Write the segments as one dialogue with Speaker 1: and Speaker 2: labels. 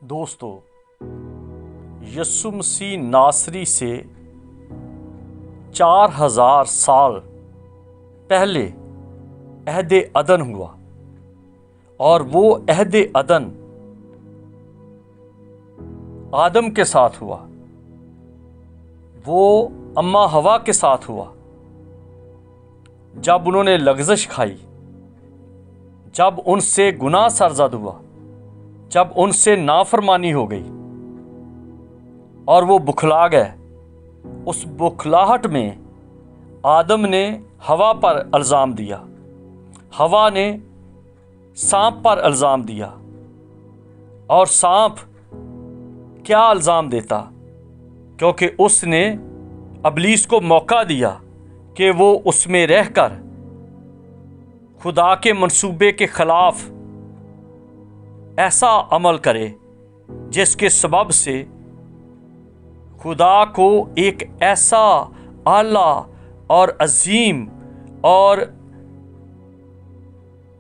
Speaker 1: دوستو، یسوع مسیح ناصری سے 4000 سال پہلے عہد عدن ہوا، اور وہ عہد عدن آدم کے ساتھ ہوا، وہ اماں ہوا کے ساتھ ہوا جب انہوں نے لغزش کھائی، جب ان سے گناہ سرزد ہوا، جب ان سے نافرمانی ہو گئی اور وہ بکھلا گئے۔ اس بکھلاہٹ میں آدم نے ہوا پر الزام دیا، ہوا نے سانپ پر الزام دیا، اور سانپ کیا الزام دیتا؟ کیونکہ اس نے ابلیس کو موقع دیا کہ وہ اس میں رہ کر خدا کے منصوبے کے خلاف ایسا عمل کرے جس کے سبب سے خدا کو ایک ایسا اعلیٰ اور عظیم اور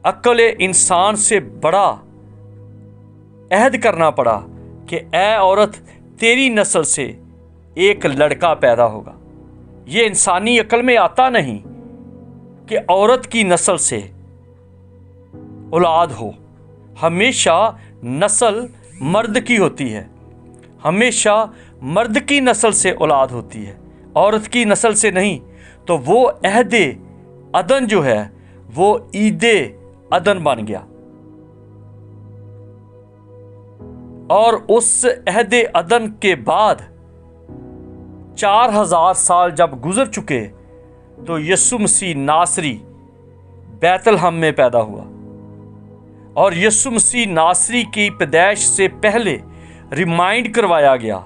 Speaker 1: عقل انسان سے بڑا عہد کرنا پڑا کہ اے عورت، تیری نسل سے ایک لڑکا پیدا ہوگا۔ یہ انسانی عقل میں آتا نہیں کہ عورت کی نسل سے اولاد ہو۔ ہمیشہ نسل مرد کی ہوتی ہے، ہمیشہ مرد کی نسل سے اولاد ہوتی ہے، عورت کی نسل سے نہیں۔ تو وہ عہد عدن جو ہے وہ عید عدن بن گیا، اور اس عہد عدن کے بعد 4000 سال جب گزر چکے تو یسوع مسیح ناصری بیت لحم میں پیدا ہوا، اور یسوع مسیح ناصری کی پیدائش سے پہلے ریمائنڈ کروایا گیا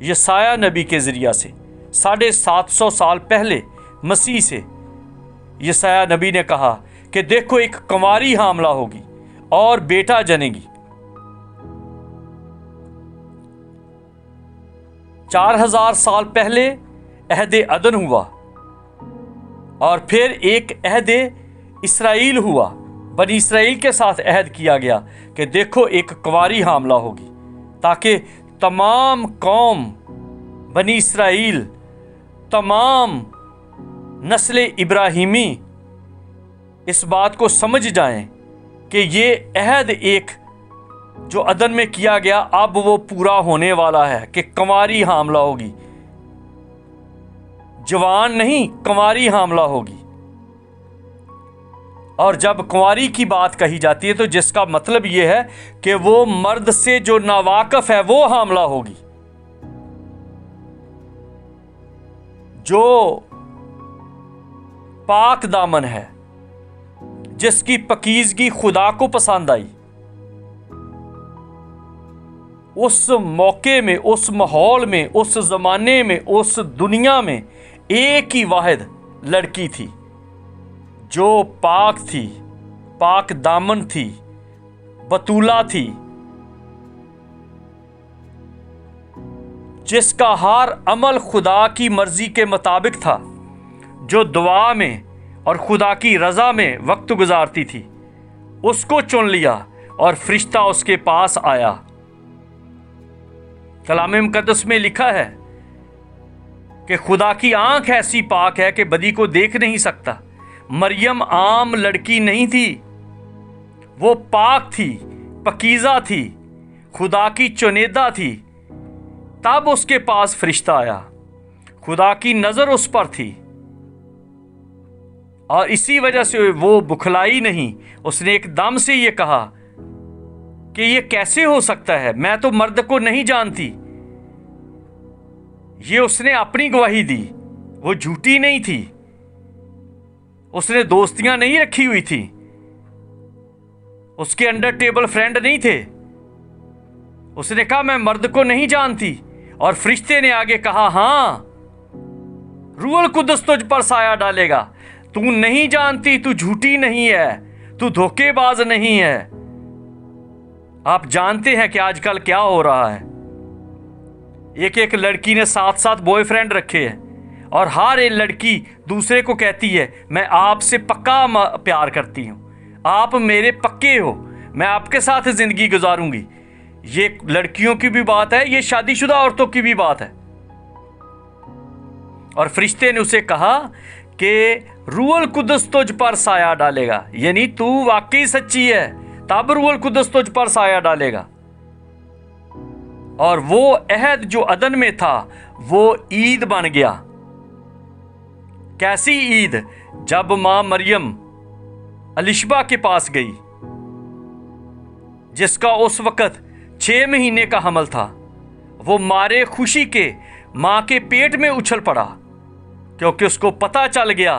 Speaker 1: یسایہ نبی کے ذریعہ سے 750 سال پہلے مسیح سے۔ یسایہ نبی نے کہا کہ دیکھو، ایک کنواری حاملہ ہوگی اور بیٹا جنے گی۔ 4000 سال پہلے عہد عدن ہوا، اور پھر ایک عہد اسرائیل ہوا، بنی اسرائیل کے ساتھ عہد کیا گیا کہ دیکھو ایک کنواری حاملہ ہوگی، تاکہ تمام قوم بنی اسرائیل، تمام نسل ابراہیمی اس بات کو سمجھ جائیں کہ یہ عہد ایک جو عدن میں کیا گیا اب وہ پورا ہونے والا ہے، کہ کنواری حاملہ ہوگی، جوان نہیں، کنواری حاملہ ہوگی۔ اور جب کنواری کی بات کہی جاتی ہے تو جس کا مطلب یہ ہے کہ وہ مرد سے جو ناواقف ہے وہ حاملہ ہوگی، جو پاک دامن ہے، جس کی پاکیزگی خدا کو پسند آئی۔ اس موقع میں، اس ماحول میں، اس زمانے میں، اس دنیا میں ایک ہی واحد لڑکی تھی جو پاک تھی، پاک دامن تھی، بتولہ تھی، جس کا ہر عمل خدا کی مرضی کے مطابق تھا، جو دعا میں اور خدا کی رضا میں وقت گزارتی تھی۔ اس کو چن لیا اور فرشتہ اس کے پاس آیا۔ کلام مقدس میں لکھا ہے کہ خدا کی آنکھ ایسی پاک ہے کہ بدی کو دیکھ نہیں سکتا۔ مریم عام لڑکی نہیں تھی، وہ پاک تھی، پاکیزہ تھی، خدا کی چنیدہ تھی۔ تب اس کے پاس فرشتہ آیا، خدا کی نظر اس پر تھی، اور اسی وجہ سے وہ بکھلائی نہیں۔ اس نے ایک دم سے یہ کہا کہ یہ کیسے ہو سکتا ہے، میں تو مرد کو نہیں جانتی۔ یہ اس نے اپنی گواہی دی، وہ جھوٹی نہیں تھی، اس نے دوستیاں نہیں رکھی ہوئی تھی، اس کے انڈر ٹیبل فرینڈ نہیں تھے۔ اس نے کہا میں مرد کو نہیں جانتی، اور فرشتے نے آگے کہا ہاں، روح القدس تجھ پر سایہ ڈالے گا، تو نہیں جانتی، تو جھوٹی نہیں ہے، تو دھوکے باز نہیں ہے۔ آپ جانتے ہیں کہ آج کل کیا ہو رہا ہے، ایک لڑکی نے 7 بوائے فرینڈ رکھے ہیں، اور ہر ایک لڑکی دوسرے کو کہتی ہے میں آپ سے پکا پیار کرتی ہوں، آپ میرے پکے ہو، میں آپ کے ساتھ زندگی گزاروں گی۔ یہ لڑکیوں کی بھی بات ہے, یہ شادی شدہ عورتوں کی بھی بات ہے. اور فرشتے نے اسے کہا کہ روح القدس تجھ پر سایہ ڈالے گا, یعنی تو واقعی سچی ہے تب روح القدس تجھ پر سایہ ڈالے گا. اور وہ عہد جو عدن میں تھا وہ عید بن گیا. کیسی عید؟ جب ماں مریم الشبہ کے پاس گئی جس کا اس وقت 6 مہینے کا حمل تھا, وہ مارے خوشی کے ماں کے پیٹ میں اچھل پڑا کیونکہ اس کو پتہ چل گیا,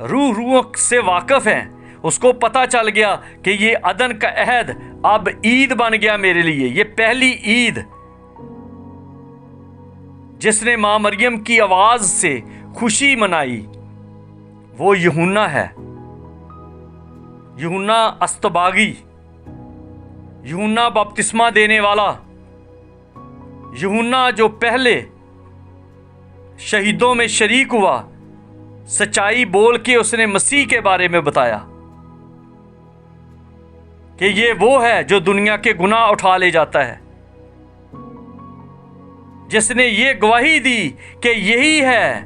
Speaker 1: روح سے واقف ہیں, اس کو پتہ چل گیا کہ یہ عدن کا عہد اب عید بن گیا میرے لیے. یہ پہلی عید جس نے ماں مریم کی آواز سے خوشی منائی وہ یوحنا ہے, یوحنا استباغی, یوحنا بپتسمہ دینے والا, یوحنا جو پہلے شہیدوں میں شریک ہوا, سچائی بول کے اس نے مسیح کے بارے میں بتایا کہ یہ وہ ہے جو دنیا کے گناہ اٹھا لے جاتا ہے, جس نے یہ گواہی دی کہ یہی ہے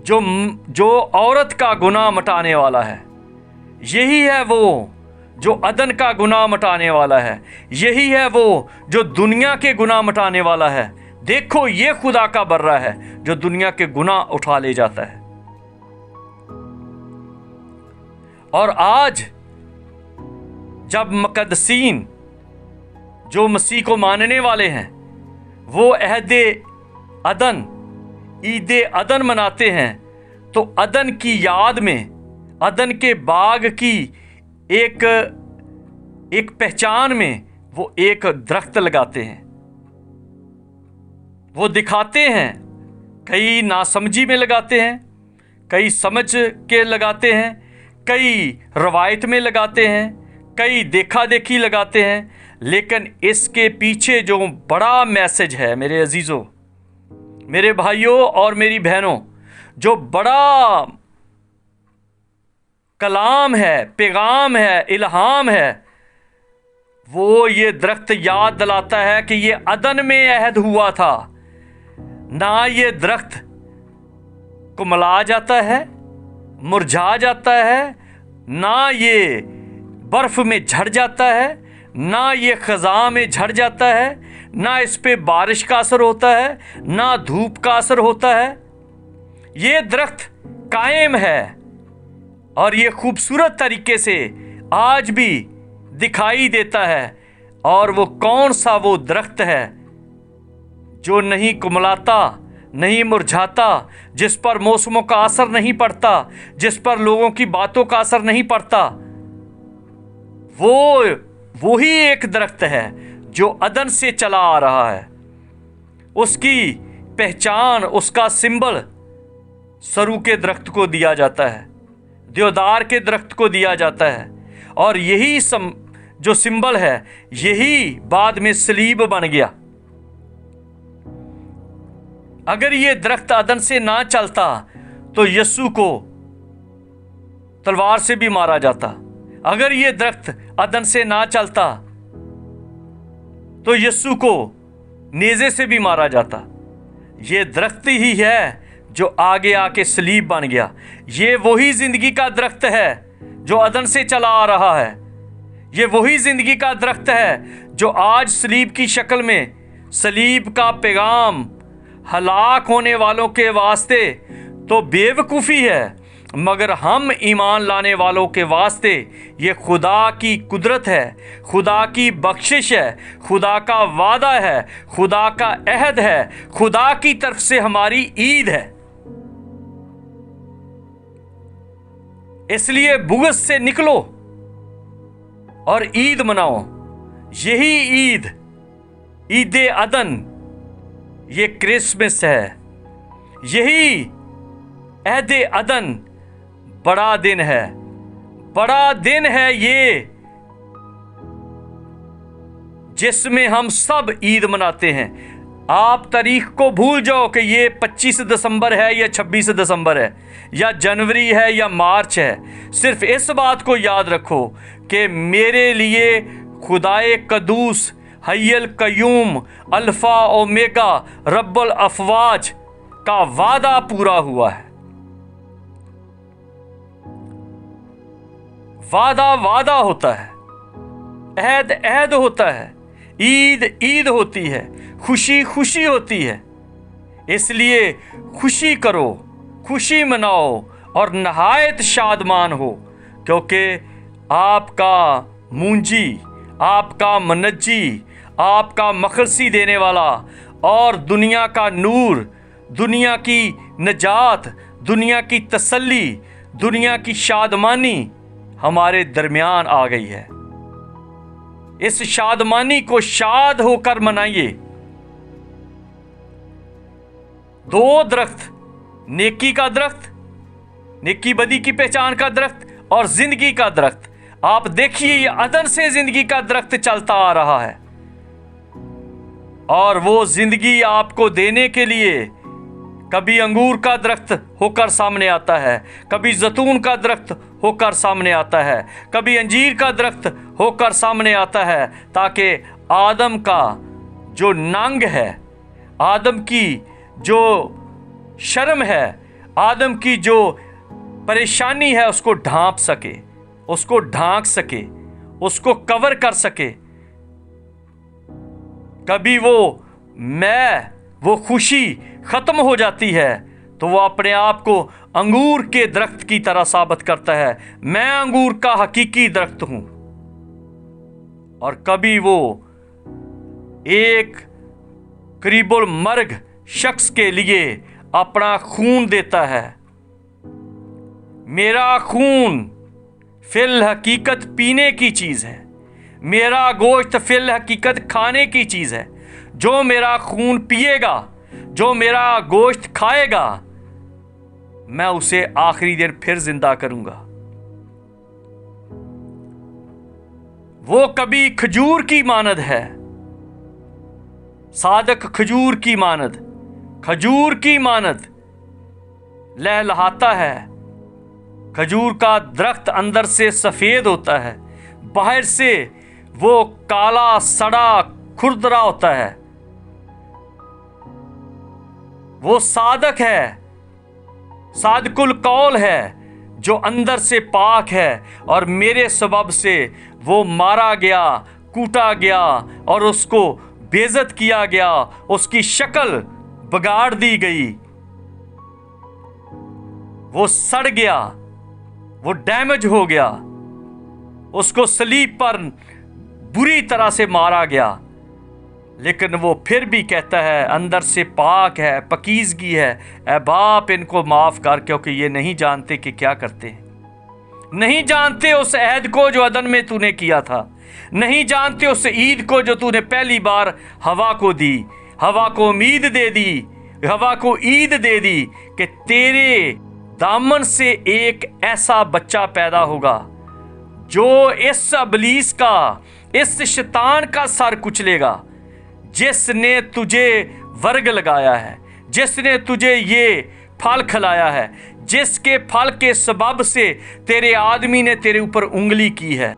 Speaker 1: جو عورت کا گناہ مٹانے والا ہے, یہی ہے وہ جو عدن کا گناہ مٹانے والا ہے, یہی ہے وہ جو دنیا کے گناہ مٹانے والا ہے. دیکھو یہ خدا کا برہ ہے جو دنیا کے گناہ اٹھا لے جاتا ہے. اور آج جب مقدسین جو مسیح کو ماننے والے ہیں وہ عہد عدن, عید عدن مناتے ہیں, تو عدن کی یاد میں عدن کے باغ کی ایک پہچان میں وہ ایک درخت لگاتے ہیں. وہ دکھاتے ہیں, کئی ناسمجھی میں لگاتے ہیں, کئی سمجھ کے لگاتے ہیں, کئی روایت میں لگاتے ہیں, کئی دیکھا دیکھی لگاتے ہیں, لیکن اس کے پیچھے جو بڑا میسج ہے میرے عزیزوں, میرے بھائیوں اور میری بہنوں, جو بڑا کلام ہے, پیغام ہے, الہام ہے, وہ یہ درخت یاد دلاتا ہے کہ یہ عدن میں عہد ہوا تھا. نہ یہ درخت کملا جاتا ہے, مرجھا جاتا ہے, نہ یہ برف میں جھڑ جاتا ہے, نہ یہ خزاں میں جھڑ جاتا ہے, نہ اس پہ بارش کا اثر ہوتا ہے, نہ دھوپ کا اثر ہوتا ہے. یہ درخت قائم ہے اور یہ خوبصورت طریقے سے آج بھی دکھائی دیتا ہے. اور وہ کون سا وہ درخت ہے جو نہیں کملاتا, نہیں مرجھاتا, جس پر موسموں کا اثر نہیں پڑتا, جس پر لوگوں کی باتوں کا اثر نہیں پڑتا. وہی ایک درخت ہے جو عدن سے چلا آ رہا ہے. اس کی پہچان, اس کا سمبل سرو کے درخت کو دیا جاتا ہے, دیودار کے درخت کو دیا جاتا ہے, اور یہی جو سمبل ہے یہی بعد میں صلیب بن گیا. اگر یہ درخت عدن سے نہ چلتا تو یسوع کو تلوار سے بھی مارا جاتا. اگر یہ درخت عدن سے نہ چلتا تو یسوع کو نیزے سے بھی مارا جاتا. یہ درخت ہی ہے جو آگے آ کے صلیب بن گیا. یہ وہی زندگی کا درخت ہے جو عدن سے چلا آ رہا ہے. یہ وہی زندگی کا درخت ہے جو آج صلیب کی شکل میں, صلیب کا پیغام ہلاک ہونے والوں کے واسطے تو بے وقوفی ہے, مگر ہم ایمان لانے والوں کے واسطے یہ خدا کی قدرت ہے, خدا کی بخشش ہے, خدا کا وعدہ ہے, خدا کا عہد ہے, خدا کی طرف سے ہماری عید ہے. اس لیے بغض سے نکلو اور عید مناؤ. یہی عید, عید عدن, یہ کرسمس ہے. یہی عہد عدن بڑا دن ہے, بڑا دن ہے یہ جس میں ہم سب عید مناتے ہیں. आप तारीख को भूल जाओ कि ये 25 दिसंबर है या 26 दिसंबर है या जनवरी है या मार्च है। सिर्फ इस बात को याद रखो कि मेरे लिए खुदाए कदूस हय्युल कय्यूम अल्फा ओमेगा रब्बुल अफवाज का वादा पूरा हुआ है। वादा वादा होता है, अहद अहद होता है, ईद ईद होती है, खुशी खुशी होती है। इसलिए खुशी करो, खुशी मनाओ और नहायत शादमान हो, क्योंकि आपका मुंजी, आपका मनज्जी, आपका मखलसी देने वाला और दुनिया का नूर, दुनिया की नजात, दुनिया की तसल्ली, दुनिया की शादमानी हमारे दरमियान आ गई है। इस शादमानी को शाद होकर मनाइए। दो दरख्त, नेकी का दरख्त, नेकी बदी की पहचान का दरख्त और जिंदगी का दरख्त। आप देखिए ये अदन से जिंदगी का दरख्त चलता आ रहा है और वो जिंदगी आपको देने के लिए कभी अंगूर का दरख्त होकर सामने आता है, कभी जैतून का दरख्त होकर सामने आता है, कभी अंजीर का दरख्त होकर सामने आता है, ताकि आदम का जो नंग है, आदम की जो शर्म है, आदम की जो परेशानी है उसको ढांप सके, उसको ढांक सके, उसको कवर कर सके। कभी वो खुशी खत्म हो जाती है तो वो अपने आप को अंगूर के दरख्त की तरह साबित करता है, मैं अंगूर का हकीकी दरख्त हूं। और कभी वो एक करीबुल मर्ग शख्स के लिए अपना खून देता है। मेरा खून फिल हकीकत पीने की चीज है, मेरा गोश्त फिल हकीकत खाने की चीज है। जो मेरा खून पिएगा, जो मेरा गोश्त खाएगा, मैं उसे आखिरी दिन फिर जिंदा करूंगा। वो कभी खजूर की मानद है, सादक खजूर की मानद, खजूर की मानद लहलहाता है। खजूर का दरख्त अंदर से सफेद होता है, बाहर से वो काला सड़ा खुरदरा होता है। वो सादक है, सादकुल कौल है, जो अंदर से पाक है और मेरे सबब से वो मारा गया, कूटा गया और उसको बेइज्जत किया गया, उसकी शक्ल बिगाड़ दी गई, वो सड़ गया, वो डैमेज हो गया, उसको सलीब पर बुरी तरह से मारा गया। लेकिन वो फिर भी कहता है अंदर से पाक है, पकीजगी है, ऐ बाप इनको माफ कर, क्योंकि ये नहीं जानते कि क्या करते हैं। नहीं जानते उस अहद को जो अदन में तूने किया था, नहीं जानते उस ईद को जो तूने पहली बार हवा को दी, हवा को उम्मीद दे दी, हवा को ईद दे दी कि तेरे दामन से एक ऐसा बच्चा पैदा होगा जो इस इब्लीस का, इस शैतान का सर कुचलेगा, जिसने तुझे वर्ग लगाया है, जिसने तुझे ये फल खिलाया है, जिसके फल के सबब से तेरे आदमी ने तेरे ऊपर उंगली की है।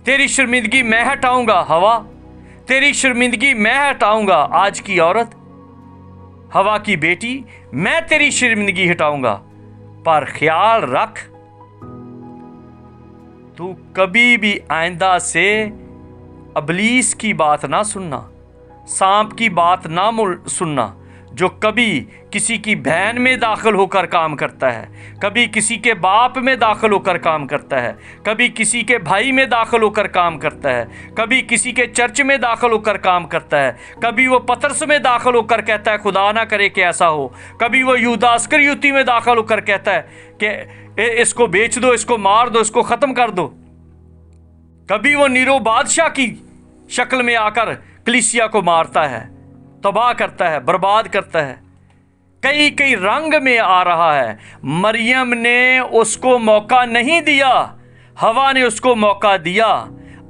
Speaker 1: तेरी शर्मिंदगी मैं हटाऊंगा हवा, तेरी शर्मिंदगी मैं हटाऊंगा आज की औरत, हवा की बेटी, मैं तेरी शर्मिंदगी हटाऊंगा। पर ख्याल रख, तू कभी भी आइंदा से इब्लीस की बात ना सुनना, सांप की बात ना सुनना, जो कभी किसी की बहन में दाखिल होकर काम करता है, कभी किसी के बाप में दाखिल होकर काम करता है, कभी किसी के भाई में दाखिल होकर काम करता है, कभी किसी के चर्च में दाखिल होकर काम करता है, कभी वो पतरस में दाखिल होकर कहता है खुदा ना करे कि ऐसा हो, कभी वो यहूदा इस्करियोती में दाखिल होकर कहता है कि इसको बेच दो, इसको मार दो, इसको ख़त्म कर दो, कभी वो नीरो बादशाह की शक्ल में आकर कलीसिया को मारता है, तबाह करता है, बर्बाद करता है, कई कई रंग में आ रहा है। मरियम ने उसको मौका नहीं दिया, हवा ने उसको मौका दिया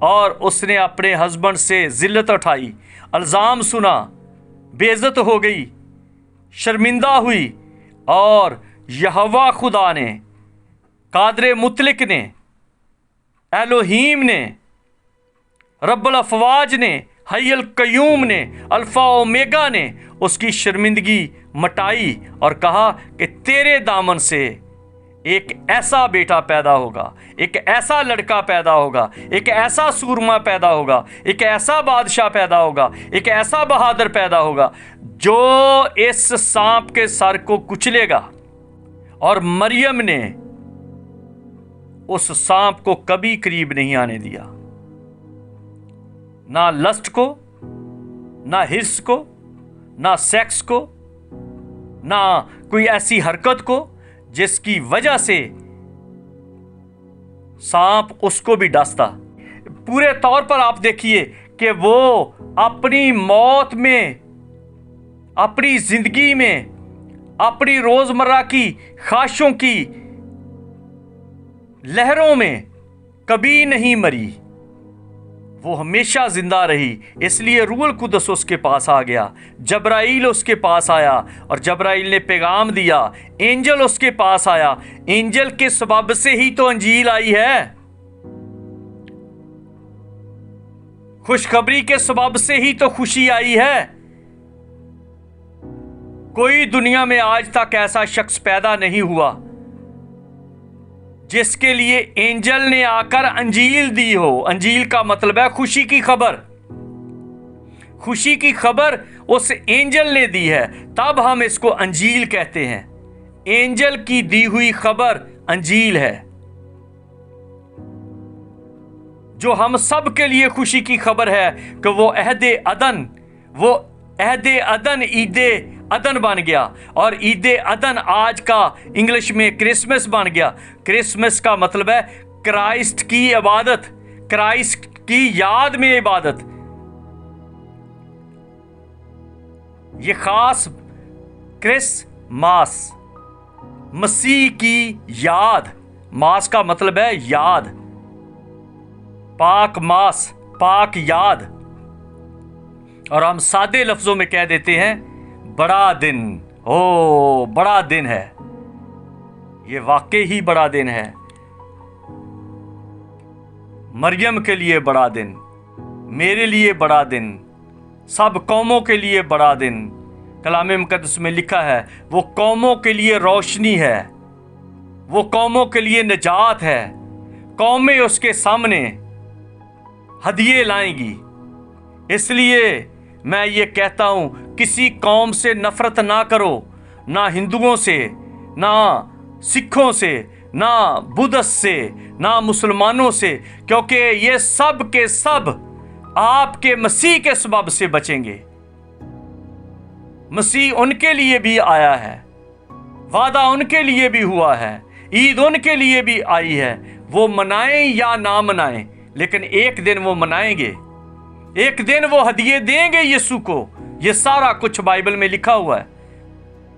Speaker 1: और उसने अपने हस्बैंड से जिल्लत उठाई, इल्ज़ाम सुना बेइज्जत हो गई, शर्मिंदा हुई, और यहोवा खुदा ने, कादर मुतलिक ने, एलोहीम ने, रब्बुल अफवाज ने, हय्युल कय्यूम ने, अल्फा ओमेगा ने उसकी शर्मिंदगी मटाई और कहा कि तेरे दामन से एक ऐसा बेटा पैदा होगा, एक ऐसा लड़का पैदा होगा, एक ऐसा सूरमा पैदा होगा, एक ऐसा बादशाह पैदा होगा, एक ऐसा बहादुर पैदा होगा जो इस सांप के सर को कुचलेगा। और मरियम ने उस सांप को कभी करीब नहीं आने दिया, ना लस्ट को, ना हिर्स को, ना सेक्स को, ना कोई ऐसी हरकत को जिसकी वजह से सांप उसको भी डसता। पूरे तौर पर आप देखिए कि वो अपनी मौत में, अपनी जिंदगी में, अपनी रोजमर्रा की ख्वाहिशों की लहरों में कभी नहीं मरी, वो हमेशा जिंदा रही। इसलिए रूहुल कुद्दस उसके पास आ गया, जबराइल उसके पास आया और जबराइल ने पैगाम दिया, एंजल उसके पास आया। एंजल के सबब से ही तो अंजील आई है, खुशखबरी के सबब से ही तो खुशी आई है। कोई दुनिया में आज तक ऐसा शख्स पैदा नहीं हुआ जिसके लिए एंजल ने आकर अंजील दी हो। अंजील का मतलब है खुशी की खबर। खुशी की खबर उस एंजल ने दी है, तब हम इसको अंजील कहते हैं। एंजल की दी हुई खबर अंजील है, जो हम सब के लिए खुशी की खबर है कि वो अहदे अदन ईदे अदन बन गया। और ईदे अदन आज का इंग्लिश में क्रिसमस बन गया। क्रिसमस का मतलब है क्राइस्ट की इबादत, क्राइस्ट की याद में इबादत। ये खास क्रिसमास, मसीह की याद। मास का मतलब है याद, पाक मास, पाक याद। और हम सादे लफ्जों में कह देते हैं बड़ा दिन। ओ बड़ा दिन है, ये वाकई ही बड़ा दिन है। मरियम के लिए बड़ा दिन, मेरे लिए बड़ा दिन, सब कौमों के लिए बड़ा दिन। कलाम मुकद्दस में लिखा है वो कौमों के लिए रोशनी है, वो कौमों के लिए निजात है। कौमें उसके सामने हदिये लाएंगी। इसलिए मैं ये कहता हूं, किसी कौम से नफरत ना करो, ना हिंदुओं से, ना सिखों से, ना बुद्धिस्ट से, ना मुसलमानों से, क्योंकि ये सब के सब आपके मसीह के सबब से बचेंगे। मसीह उनके लिए भी आया है, वादा उनके लिए भी हुआ है, ईद उनके लिए भी आई है। वो मनाएं या ना मनाएं, लेकिन एक दिन वो मनाएंगे, एक दिन वो हदिये देंगे यीशु को। ये सारा कुछ बाइबल में लिखा हुआ है।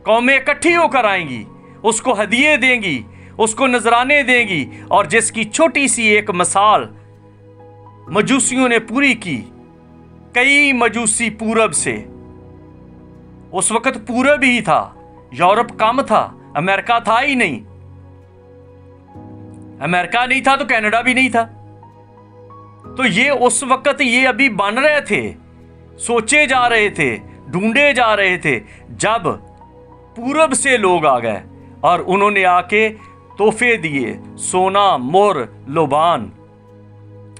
Speaker 1: कौमें इकट्ठी होकर आएंगी, उसको हदिये देंगी, उसको नजराने देंगी। और जिसकी छोटी सी एक मिसाल मजूसियों ने पूरी की, कई मजूसी पूरब से, उस वक्त पूरब ही था, यूरोप कम था, अमेरिका था ही नहीं। अमेरिका नहीं था तो कनाडा भी नहीं था। तो ये उस वक्त ये अभी बन रहे थे, सोचे जा रहे थे, ढूंढे जा रहे थे, जब पूरब से लोग आ गए और उन्होंने आके तोहफे दिए, सोना, मोर, लोबान,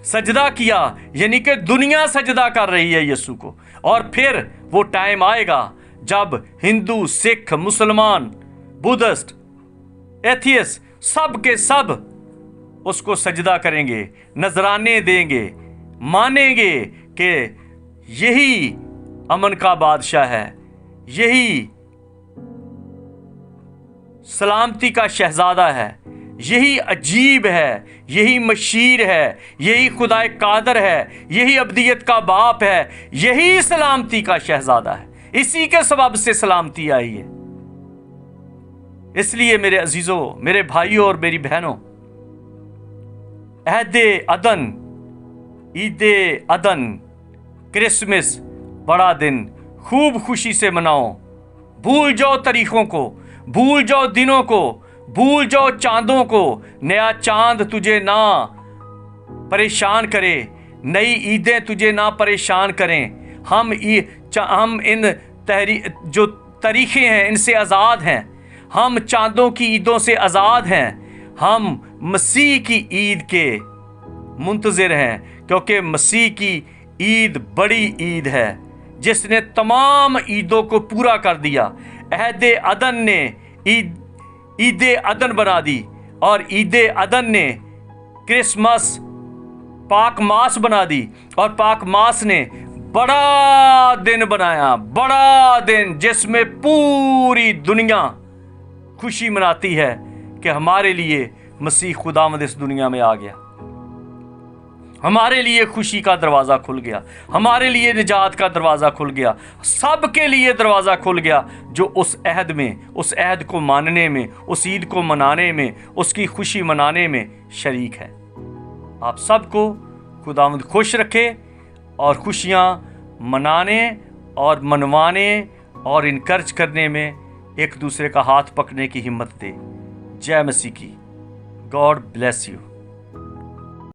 Speaker 1: सजदा किया। यानी कि दुनिया सजदा कर रही है यीशु को। और फिर वो टाइम आएगा जब हिंदू, सिख, मुसलमान, बुद्धिस्ट, एथियस्ट, सब के सब उसको सजदा करेंगे, नजराने देंगे, मानेंगे कि यही अमन का बादशाह है, यही सलामती का शहजादा है, यही अजीब है, यही मशीर है, यही खुदाए कादर है, यही अब्दियत का बाप है, यही सलामती का शहजादा है। इसी के सबब से सलामती आई है। इसलिए मेरे अजीजों, मेरे भाइयों और मेरी बहनों, अहदे अदन, ईदे अदन, क्रिसमस, बड़ा दिन, खूब खुशी से मनाओ। भूल जाओ तारीखों को, भूल जाओ दिनों को, भूल जाओ चांदों को। नया चांद तुझे ना परेशान करे, नई ईदें तुझे ना परेशान करें। हम इन जो तारीखें हैं इनसे आज़ाद हैं। हम चांदों की ईदों से आज़ाद हैं। हम मसीह की ईद के मुंतज़िर हैं, क्योंकि मसीह की ईद बड़ी ईद है जिसने तमाम ईदों को पूरा कर दिया। अहद अदन ने ईद अदन बना दी, और ईद अदन ने क्रिसमस पाक मास बना दी, और पाक मास ने बड़ा दिन बनाया, बड़ा दिन जिसमें पूरी दुनिया खुशी मनाती है कि हमारे लिए मसीह खुदावंद इस दुनिया में आ गया। हमारे लिए खुशी का दरवाज़ा खुल गया, हमारे लिए निजात का दरवाज़ा खुल गया, सबके लिए दरवाज़ा खुल गया जो उस अहद में, उस अहद को मानने में, उस ईद को मनाने में, उसकी खुशी मनाने में शरीक है। आप सबको खुदावंद खुश रखे और खुशियाँ मनाने और मनवाने और इनकरेज करने में एक दूसरे का हाथ पकड़ने की हिम्मत दे। जय मसीह की। God bless you.